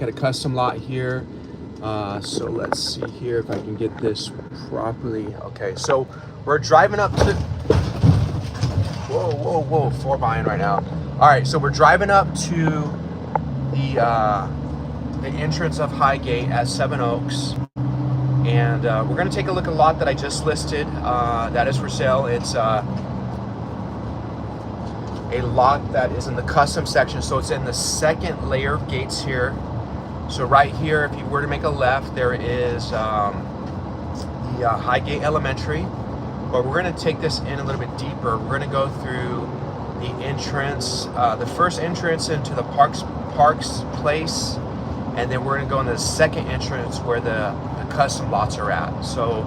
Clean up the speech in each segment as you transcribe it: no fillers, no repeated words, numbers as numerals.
at a custom lot here. So let's see here if I can get this properly. Okay, so we're driving up to, whoa, 4 buying right now. All right, so we're driving up to the entrance of Highgate at Seven Oaks. And we're gonna take a look at a lot that I just listed that is for sale. It's a lot that is in the custom section. So it's in the second layer of gates here. So right here, if you were to make a left, there is the Highgate Elementary. But we're gonna take this in a little bit deeper. We're gonna go through the entrance, the first entrance into the Parks Place, and then we're gonna go into the second entrance where the custom lots are at. So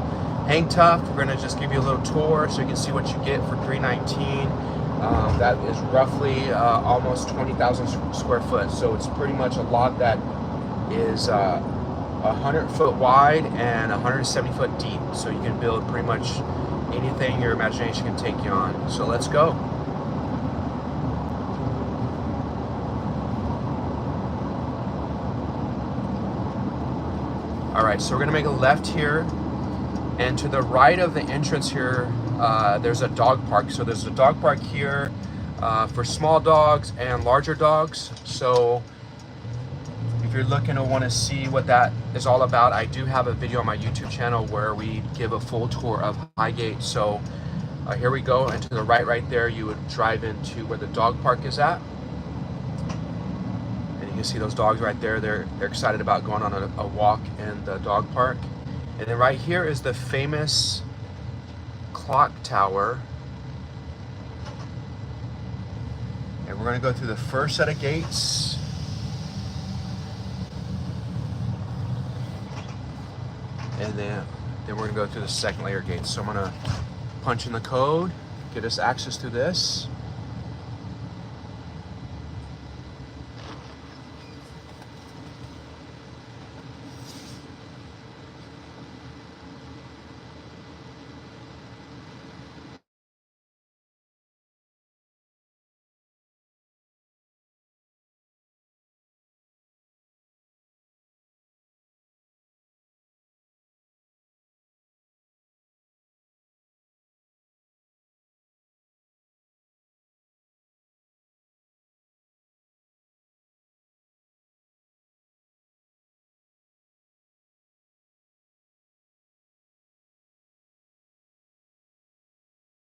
hang tough. We're gonna just give you a little tour so you can see what you get for $319. That is roughly almost 20,000 square foot. So it's pretty much a lot that is 100 foot wide and 170 foot deep. So you can build pretty much anything your imagination can take you on. So let's go. All right, so we're gonna make a left here, and to the right of the entrance here, there's a dog park. So there's a dog park here for small dogs and larger dogs. So if you're looking to want to see what that is all about, I do have a video on my YouTube channel where we give a full tour of Highgate. So here we go, and to the right there, you would drive into where the dog park is at. And you can see those dogs right there. They're excited about going on a walk in the dog park. And then right here is the famous clock tower. And we're gonna go through the first set of gates. And then we're gonna go through the second layer gates. So I'm gonna punch in the code, get us access to this.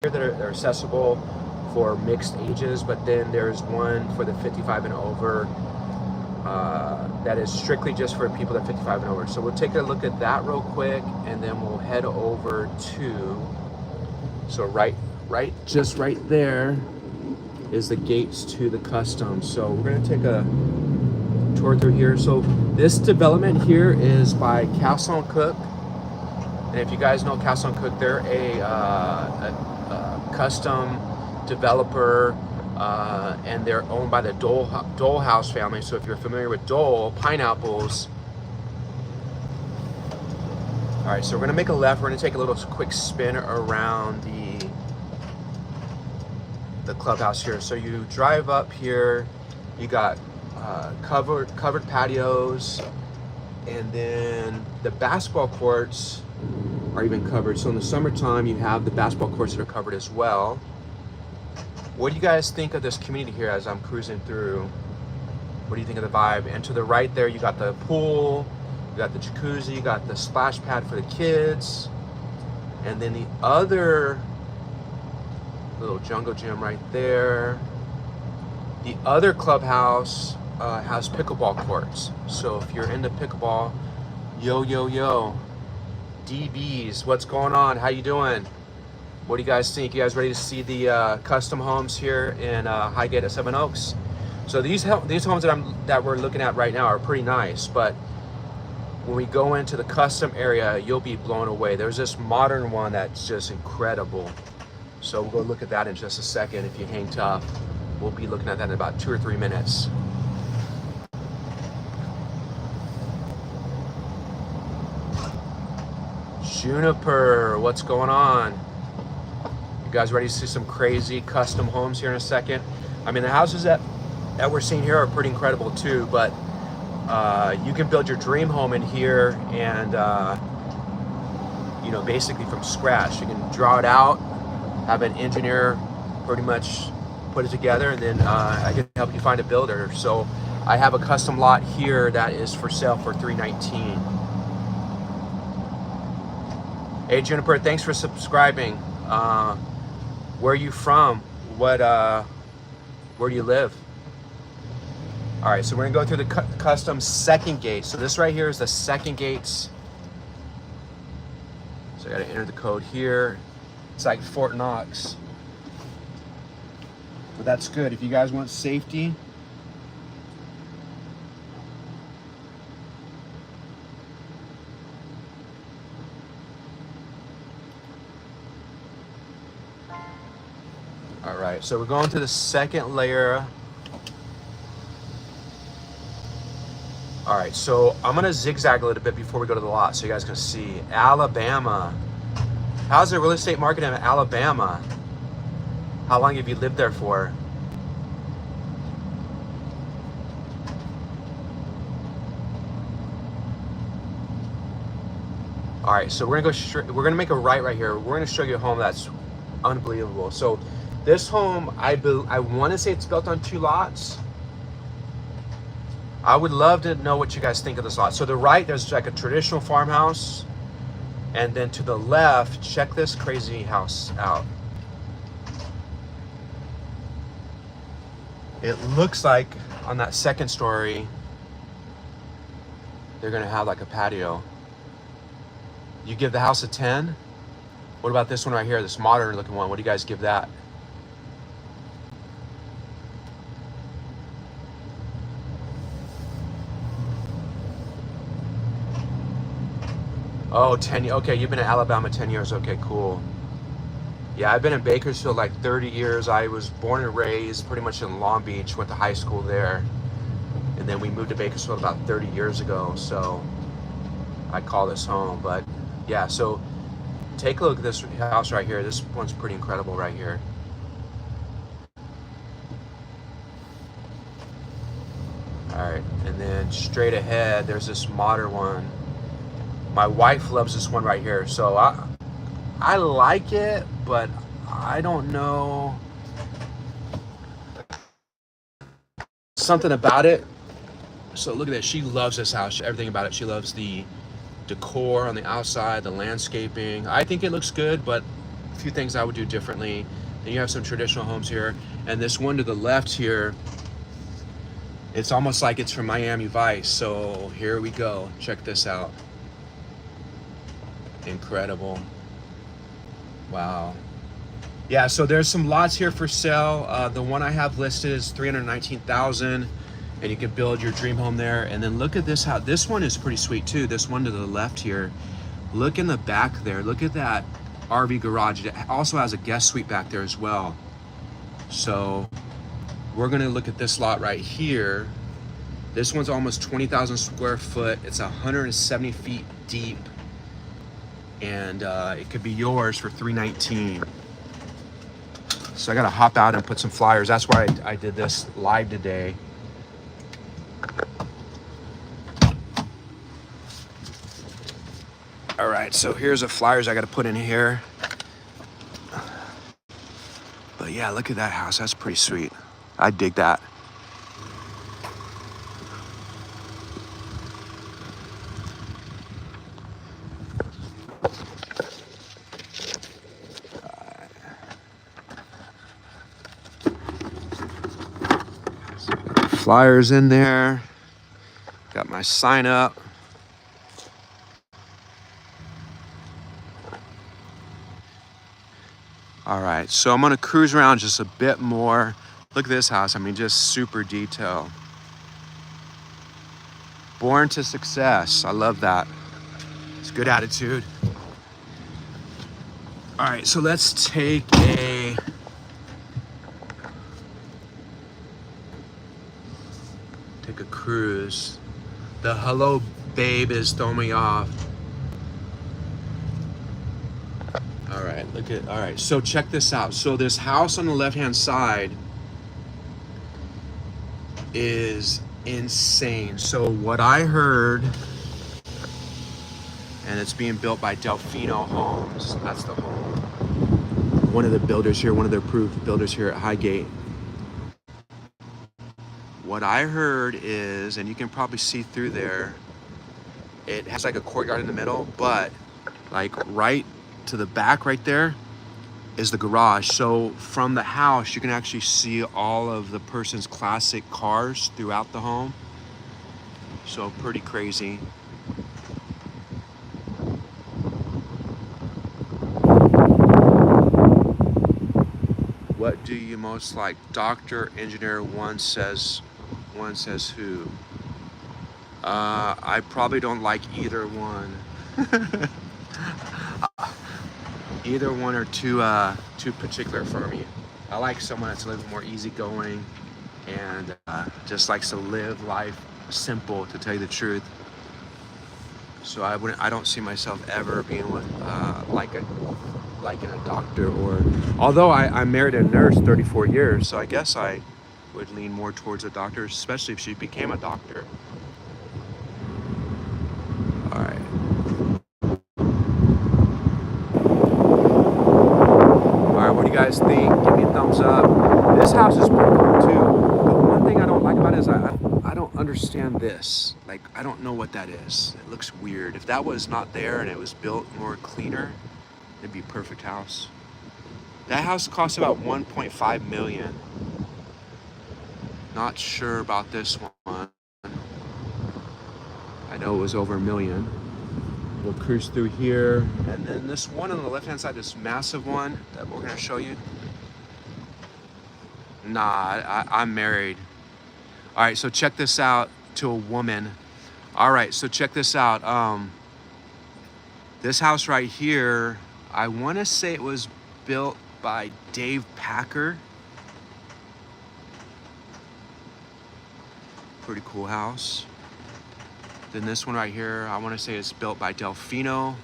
Here that are accessible for mixed ages, but then there's one for the 55 and over that is strictly just for people that are 55 and over. So we'll take a look at that real quick, and then we'll head over to, so just right there is the gates to the custom. So we're gonna take a tour through here. So this development here is by Castle & Cook. And if you guys know Castle & Cook, they're a custom developer, and they're owned by the Dole House family. So if you're familiar with Dole pineapples, all right. So we're gonna make a left. We're gonna take a little quick spin around the clubhouse here. So you drive up here. You got covered patios, and then the basketball courts are even covered. So in the summertime, you have the basketball courts that are covered as well. What do you guys think of this community here as I'm cruising through? What do you think of the vibe? And to the right there, you got the pool, you got the jacuzzi, you got the splash pad for the kids. And then the other little jungle gym right there. The other clubhouse has pickleball courts. So if you're into pickleball, yo. DBs, what's going on? How you doing? What do you guys think? You guys ready to see the custom homes here in Highgate at Seven Oaks? So these homes that we're looking at right now are pretty nice, but when we go into the custom area, you'll be blown away. There's this modern one that's just incredible. So we'll go look at that in just a second. If you hang tough, we'll be looking at that in about 2 or 3 minutes. Juniper, what's going on? You guys ready to see some crazy custom homes here in a second? I mean, the houses that we're seeing here are pretty incredible too, but You can build your dream home in here, and you know, basically from scratch. You can draw it out, have an engineer pretty much put it together, and then I can help you find a builder. So I have a custom lot here that is for sale for $319. Hey Juniper, thanks for subscribing. Where are you from? Where do you live? All right, so we're gonna go through the custom second gate. So this right here is the second gates. So I gotta enter the code here. It's like Fort Knox. But that's good if you guys want safety. All right, so we're going to the second layer. All right, so I'm gonna zigzag a little bit before we go to the lot so you guys can see. Alabama. How's the real estate market in Alabama? How long have you lived there for? All right, so we're gonna go straight, we're gonna make a right here. We're gonna show you a home that's unbelievable. So this home, I wanna say it's built on 2 lots. I would love to know what you guys think of this lot. So the right, there's like a traditional farmhouse. And then to the left, check this crazy house out. It looks like on that second story, they're gonna have like a patio. You give the house a 10? What about this one right here, this modern looking one? What do you guys give that? Oh, 10, okay, you've been in Alabama 10 years, okay, cool. Yeah, I've been in Bakersfield like 30 years. I was born and raised pretty much in Long Beach, went to high school there. And then we moved to Bakersfield about 30 years ago, so I call this home. But yeah, so take a look at this house right here. This one's pretty incredible right here. All right, and then straight ahead, there's this modern one. My wife loves this one right here, so I like it, but I don't know, something about it. So look at this, she loves this house, everything about it. She loves the decor on the outside, the landscaping. I think it looks good, but a few things I would do differently. Then you have some traditional homes here, and this one to the left here, it's almost like it's from Miami Vice. So here we go, check this out. Incredible. Wow. Yeah, so there's some lots here for sale. The one I have listed is $319,000, and you can build your dream home there. And then look at this house. This one is pretty sweet too. This one to the left here. Look in the back there. Look at that RV garage. It also has a guest suite back there as well. So we're gonna look at this lot right here. This one's almost 20,000 square foot. It's 170 feet deep. And it could be yours for $319. So I gotta hop out and put some flyers. That's why I did this live today. All right, so here's the flyers I gotta put in here. But yeah, look at that house. That's pretty sweet. I dig that. Flyers in there. Got my sign up. All right, so I'm gonna cruise around just a bit more. Look at this house. I mean, just super detail. Born to success. I love that. It's good attitude. All right, so let's take a cruise. The hello babe is throwing me off. All right, so check this out. So this house on the left hand side is insane. So what I heard, and it's being built by Delfino Homes. That's the home. One of the builders here, one of the approved builders here at Highgate. What I heard is, and you can probably see through there, it has like a courtyard in the middle, but like right to the back right there is the garage. So from the house, you can actually see all of the person's classic cars throughout the home. So pretty crazy. What do you most like? Doctor, engineer, one says who? I probably don't like either one. Either one are too particular for me. I like someone that's a little more easygoing and just likes to live life simple, to tell you the truth. So I don't see myself ever being with liking a doctor, or although I married a nurse 34 years, so I guess I would lean more towards a doctor, especially if she became a doctor. All right. What do you guys think? Give me a thumbs up. This house is pretty cool too. The one thing I don't like about it is I don't understand this. Like, I don't know what that is. It looks weird. If that was not there and it was built more cleaner, it'd be a perfect house. That house costs about 1.5 million. Not sure about this one. I know it was over $1 million. We'll cruise through here, and then this one on the left-hand side, this massive one that we're gonna show you. Nah, I'm married. All right, so check this out, to a woman. All right, so check this out. This house right here, I wanna say it was built by Dave Packer. Pretty cool house. Then this one right here, I want to say it's built by Delfino.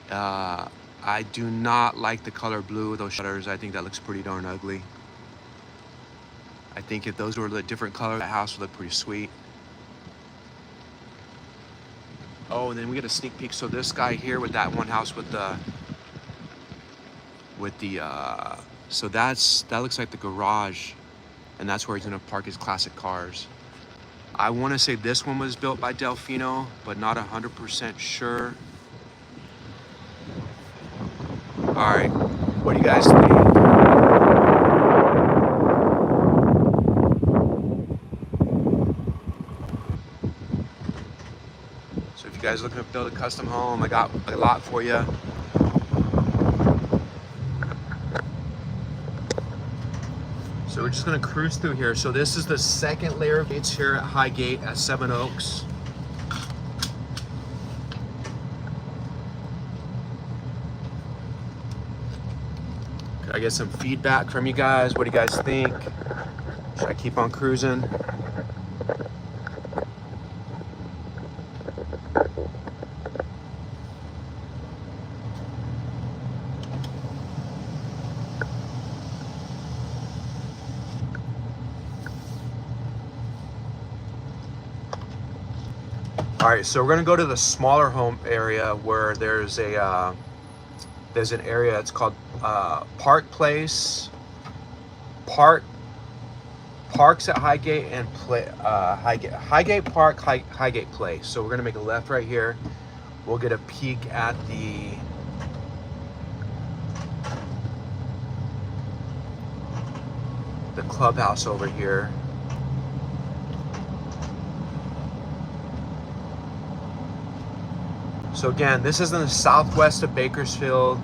I do not like the color blue with those shutters. I think that looks pretty darn ugly. I think if those were a different color, the house would look pretty sweet. Oh, and then we get a sneak peek. So this guy here with that one house with the so that looks like the garage, and that's where he's gonna park his classic cars. I want to say this one was built by Delfino, but not 100% sure. All right, what do you guys think? So if you guys are looking to build a custom home, I got a lot for you. So we're just gonna cruise through here. So this is the second layer of gates here at Highgate at Seven Oaks. Could I get some feedback from you guys? What do you guys think? Should I keep on cruising? All right, so we're gonna go to the smaller home area where there's an area. It's called Park Place, Parks at Highgate, and Highgate Park, Highgate Place. So we're gonna make a left right here. We'll get a peek at the clubhouse over here. So again, this is in the southwest of Bakersfield.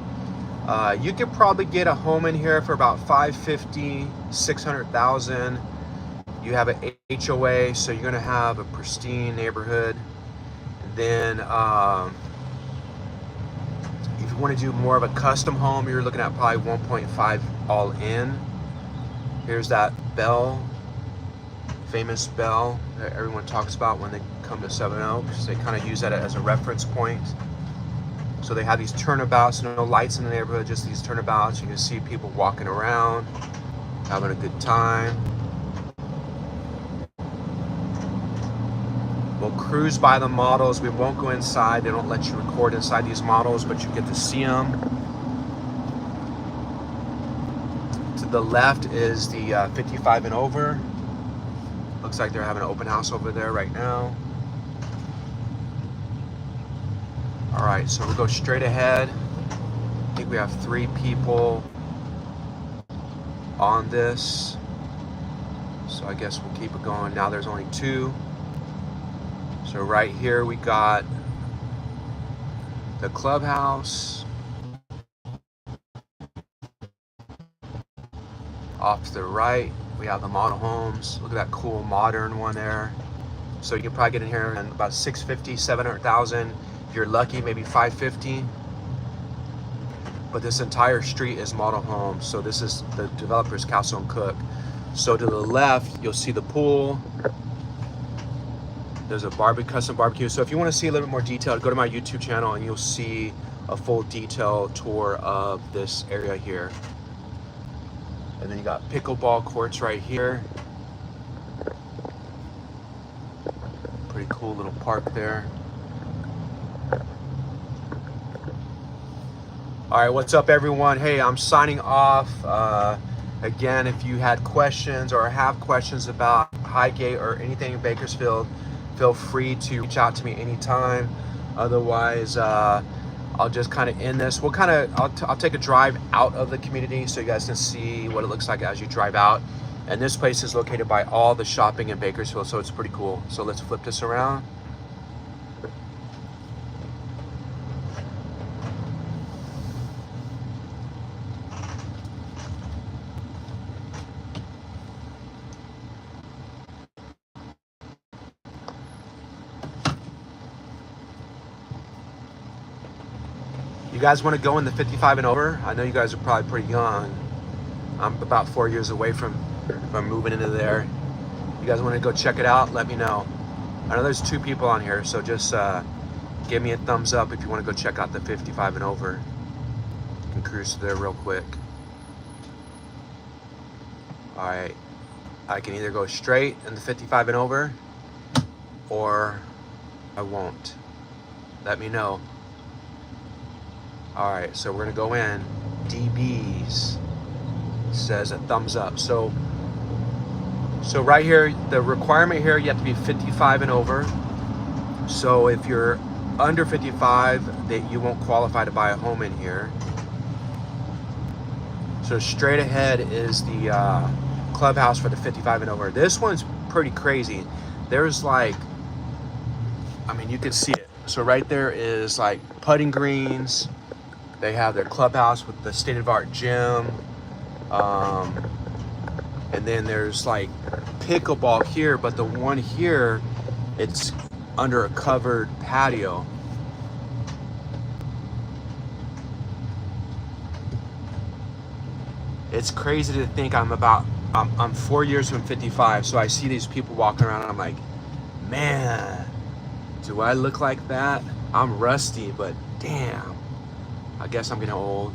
You could probably get a home in here for about $550,000, $600,000. You have an HOA, so you're gonna have a pristine neighborhood. And then if you want to do more of a custom home, you're looking at probably 1.5 all in. Here's that bell, famous bell that everyone talks about when they come to Seven Oaks. They kind of use that as a reference point. So they have these turnabouts, no lights in the neighborhood, just these turnabouts. You can see people walking around, having a good time. We'll cruise by the models. We won't go inside. They don't let you record inside these models, but you get to see them. To the left is the 55 and over. Looks like they're having an open house over there right now. All right, so we'll go straight ahead. I think we have 3 people on this. So I guess we'll keep it going. Now there's only 2. So right here we got the clubhouse. Off to the right, we have the model homes. Look at that cool modern one there. So you can probably get in here in about 650, 700,000. If you're lucky, maybe 550. But this entire street is model homes. So this is the developer's Castle and Cook. So to the left, you'll see the pool. There's a custom barbecue. So if you want to see a little bit more detail, go to my YouTube channel and you'll see a full detail tour of this area here. And then you got pickleball courts right here. Pretty cool little park there. All right, what's up everyone? Hey, I'm signing off. Again, if you had questions or have questions about Highgate or anything in Bakersfield, feel free to reach out to me anytime. Otherwise, I'll just kind of end this. I'll take a drive out of the community so you guys can see what it looks like as you drive out. And this place is located by all the shopping in Bakersfield, so it's pretty cool. So let's flip this around. You guys want to go in the 55 and over? I know you guys are probably pretty young. I'm about 4 years away from moving into there. You guys want to go check it out? Let me know. I know there's 2 people on here, so just give me a thumbs up if you want to go check out the 55 and over. You can cruise there real quick. All right, I can either go straight in the 55 and over, or I won't. Let me know. All right, so we're gonna go in. DBs says a thumbs up. So right here, the requirement here, you have to be 55 and over. So if you're under 55, that you won't qualify to buy a home in here. So straight ahead is the clubhouse for the 55 and over. This one's pretty crazy. There's like, I mean, you can see it. So right there is like putting greens. They have their clubhouse with the state-of-the-art gym. And then there's like pickleball here, but the one here, it's under a covered patio. It's crazy to think I'm 4 years from 55, so I see these people walking around and I'm like, man, do I look like that? I'm rusty, but damn. I guess I'm getting old.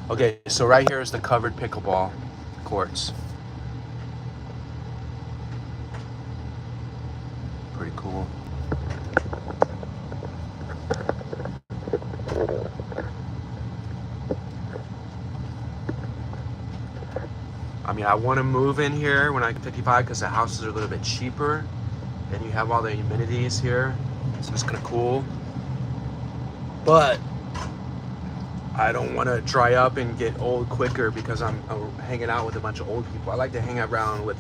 Okay, so right here is the covered pickleball courts. Pretty cool. I mean, I want to move in here when I get 55 because the houses are a little bit cheaper and you have all the amenities here. So it's kind of cool. But I don't want to dry up and get old quicker because I'm hanging out with a bunch of old people. I like to hang around with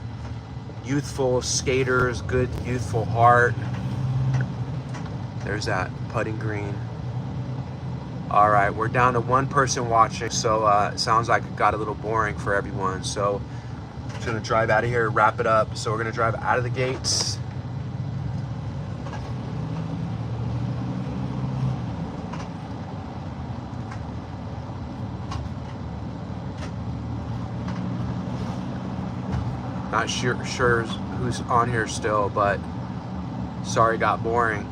youthful skaters, good youthful heart. There's that putting green. All right, we're down to 1 person watching, so it sounds like it got a little boring for everyone. So I'm just gonna drive out of here, wrap it up. So we're gonna drive out of the gates. Not sure who's on here still, but sorry, got boring.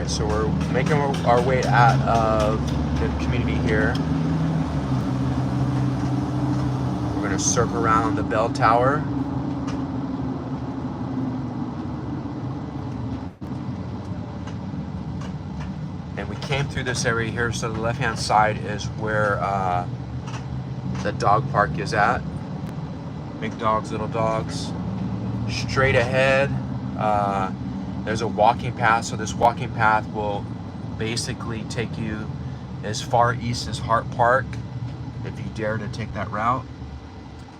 right, so we're making our way out of the community here. We're gonna circle around the bell tower. And we came through this area here, so the left-hand side is where the dog park is at. Big dogs, little dogs. Straight ahead, there's a walking path, so this walking path will basically take you as far east as Hart Park, if you dare to take that route.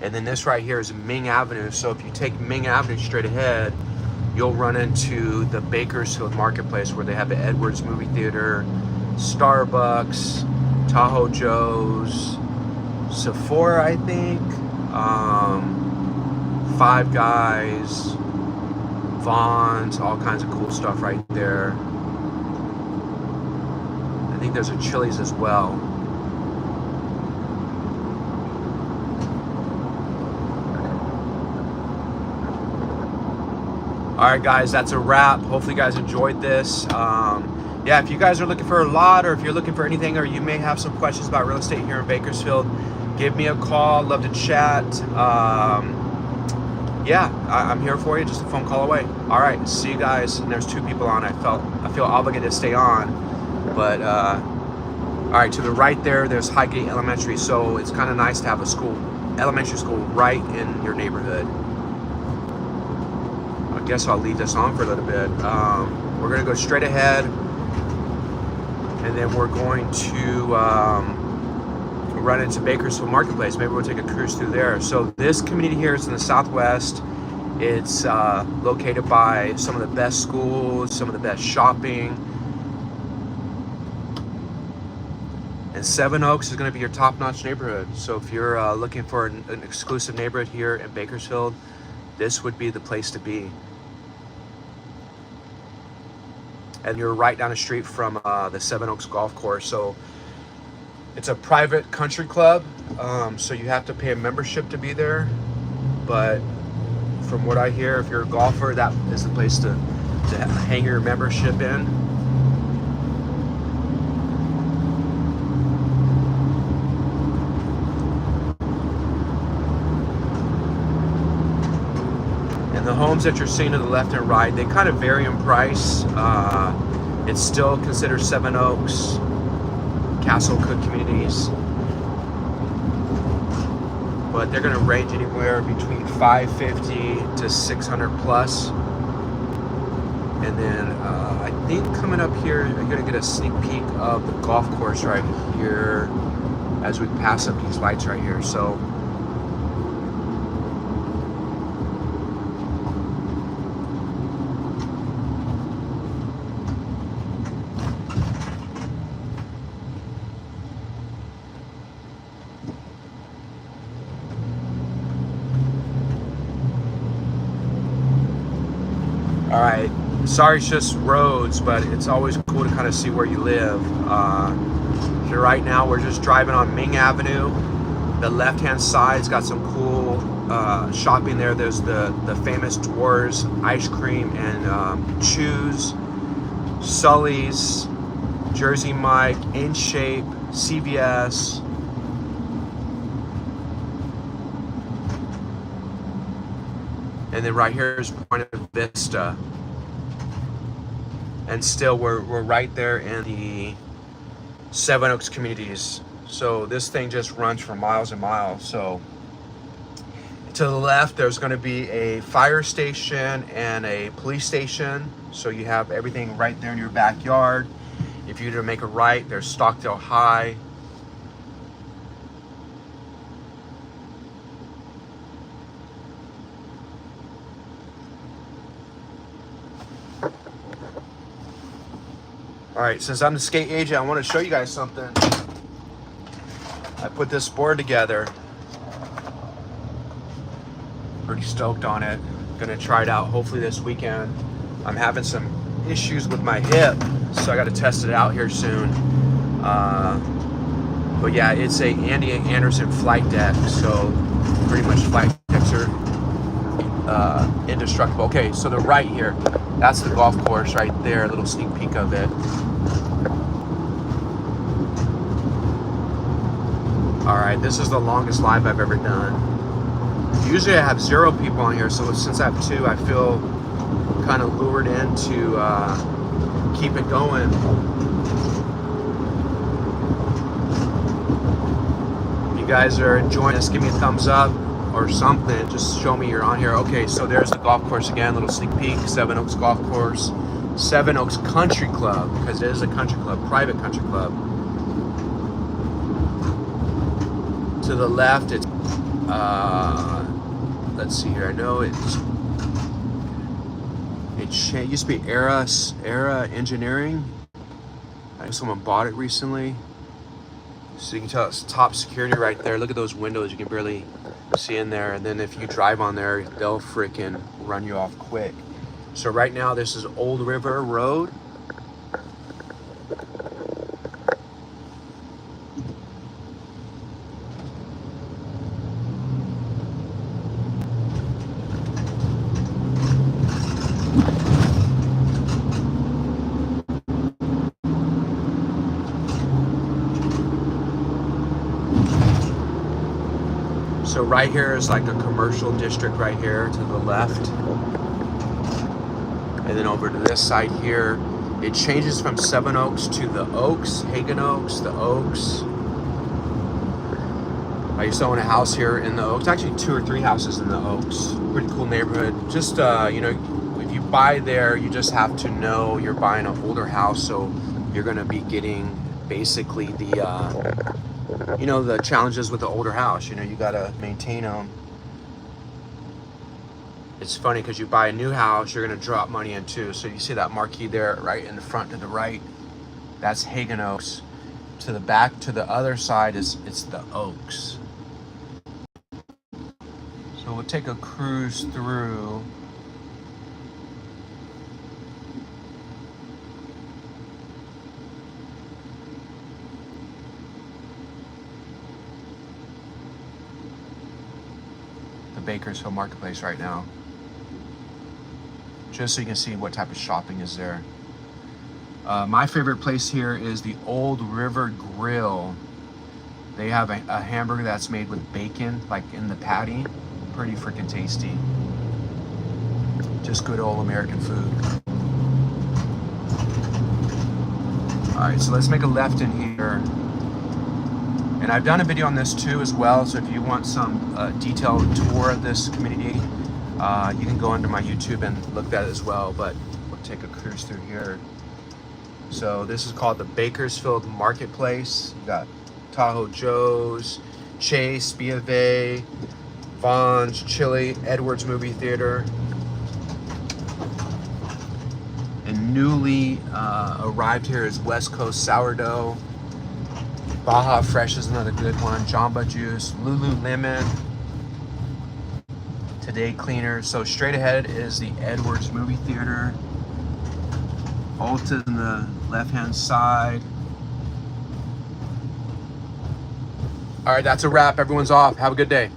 And then this right here is Ming Avenue, so if you take Ming Avenue straight ahead, you'll run into the Bakersfield Marketplace, where they have the Edwards movie theater, Starbucks, Tahoe Joe's, Sephora, I think, Five Guys, Vaughn's, all kinds of cool stuff right there. I think there's a Chili's as well. All right, guys, that's a wrap. Hopefully you guys enjoyed this. Yeah, if you guys are looking for a lot, or if you're looking for anything, or you may have some questions about real estate here in Bakersfield, give me a call. Love to chat. Yeah, I'm here for you, just a phone call away. All right, see you guys. And there's 2 people on. I feel obligated to stay on, but all right, to the right there's Highgate Elementary, so it's kind of nice to have a elementary school right in your neighborhood. I guess I'll leave this on for a little bit. We're gonna go straight ahead, and then we're going to run into Bakersfield Marketplace. Maybe we'll take a cruise through there. So this community here is in the southwest. It's located by some of the best schools, some of the best shopping. And Seven Oaks is going to be your top-notch neighborhood. So if you're looking for an exclusive neighborhood here in Bakersfield, this would be the place to be. And you're right down the street from the Seven Oaks Golf Course. So it's a private country club, so you have to pay a membership to be there. But from what I hear, if you're a golfer, that is the place to hang your membership in. And the homes that you're seeing to the left and right, they kind of vary in price. It's still considered Seven Oaks, Castle Cook communities, but they're going to range anywhere between $550 to $600 plus. And then I think coming up here, you're going to get a sneak peek of the golf course right here as we pass up these lights right here. So all right, sorry it's just roads, but it's always cool to kind of see where you live. So right now we're just driving on Ming Avenue. The left-hand side's got some cool shopping there. There's the famous Dwarves ice cream and chews, Sully's, Jersey Mike, In Shape, CVS. And then right here is Point Vista. And still we're right there in the Seven Oaks communities. So this thing just runs for miles and miles. So to the left, there's going to be a fire station and a police station. So you have everything right there in your backyard. If you were to make a right, there's Stockdale High. All right, since I'm the skate agent, I want to show you guys something. I put this board together. Pretty stoked on it. Gonna try it out hopefully this weekend. I'm having some issues with my hip, so I got to test it out here soon. But yeah, it's a Andy Anderson flight deck, so pretty much flight decks are indestructible. Okay, so the right here, That's the golf course right there, a little sneak peek of it. All right, this is the longest live I've ever done. Usually I have 0 people on here, so since I have 2, I feel kind of lured in to keep it going. If you guys are enjoying this, give me a thumbs up or something. Just show me you're on here. Okay, so there's the golf course again, little sneak peek. Seven Oaks Golf Course, Seven Oaks Country Club, because it is a country club, private country club. To the left, it's let's see here. I know it used to be Era Engineering. I know someone bought it recently. So you can tell it's top security right there. Look at those windows, you can barely see in there. And then if you drive on there, they'll freaking run you off quick. So right now, this is Old River Road. So right here is like a commercial district right here to the left. And then over to this side here, it changes from Seven Oaks to the Oaks, Hagen Oaks, the Oaks. I used to own a house here in the Oaks, actually 2 or 3 houses in the Oaks. Pretty cool neighborhood. Just, you know, if you buy there, you just have to know you're buying an older house. So you're gonna be getting basically the, you know, the challenges with the older house. You know, you gotta maintain them. It's funny because you buy a new house, you're gonna drop money in too. So you see that marquee there right in the front to the right, that's Hagen Oaks. To the back, to the other side, it's the Oaks. So we'll take a cruise through. The Bakersfield Marketplace right now, just so you can see what type of shopping is there. My favorite place here is the Old River Grill. They have a hamburger that's made with bacon, like in the patty. Pretty freaking tasty. Just good old American food. All right, so let's make a left in here. And I've done a video on this too as well, so if you want some detailed tour of this community, you can go into my YouTube and look at it as well, but we'll take a cruise through here. So this is called the Bakersfield Marketplace. You got Tahoe Joe's, Chase, B of A, Vaughn's, Chili, Edwards Movie Theater. And newly arrived here is West Coast Sourdough. Baja Fresh is another good one. Jamba Juice, Lululemon, Today Cleaner. So straight ahead is the Edwards Movie Theater. Ulta in the left-hand side. All right, that's a wrap. Everyone's off. Have a good day.